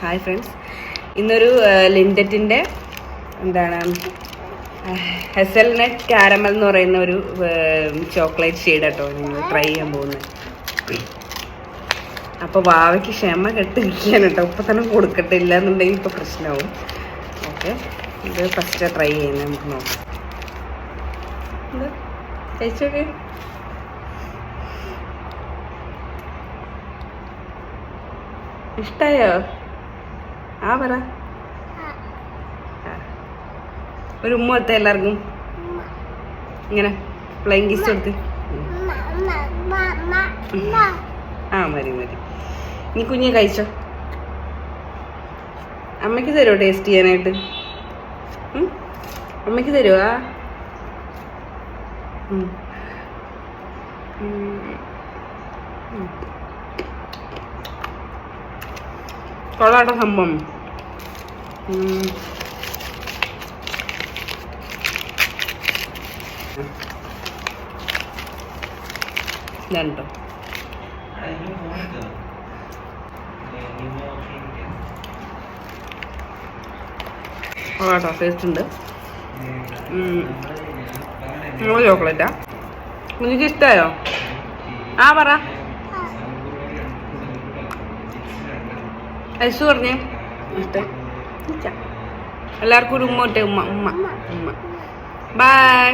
Hi friends, ഇന്നൊരു ലിൻഡറ്റിൻ്റെ എന്താണ് hazelnut caramel എന്ന് പറയുന്ന ഒരു ചോക്ലേറ്റ് ഷെയ്ഡ് കേട്ടോ നിങ്ങൾ ട്രൈ ചെയ്യാൻ പോകുന്നത്. അപ്പോൾ വാവയ്ക്ക് ക്ഷമ കെട്ടിരിക്കാൻ കേട്ടോ, ഇപ്പം തന്നെ കൊടുക്കട്ടില്ല എന്നുണ്ടെങ്കിൽ ഇപ്പോൾ പ്രശ്നമാവും. ഓക്കെ, ഇത് ഫസ്റ്റ് ട്രൈ ചെയ്യുന്നത് നമുക്ക് നോക്കാം. ഇത് കഴിച്ചോക്കെ ഇഷ്ടായോ? ആ പറ, ഒരു ഉമ്മ എത്ത എല്ലാവർക്കും ഇങ്ങനെ ഫ്ലൈങ് കിസ് കൊടുത്ത്. ആ മതി മതി, നീ കുഞ്ഞ് കഴിച്ചോ. അമ്മയ്ക്ക് തരുമോ ടേസ്റ്റ് ചെയ്യാനായിട്ട്? അമ്മയ്ക്ക് തരുമോ? കൊള്ളാട്ടോ സംഭവം. ഇതാട്ടോ കൊള്ളാട്ടോ, ടേസ്റ്റ് ഉണ്ട്. നമ്മൾ ചോക്ലേറ്റാ. കുഞ്ഞിക്ക് ഇഷ്ടമായോ? ആ പറ, ഐസ് പറഞ്ഞേ ഇഷ്ടം. എല്ലാവർക്കും ഒരു ഉമ്മ ഒറ്റ ഉമ്മ ഉമ്മ ഉമ്മ. ബൈ.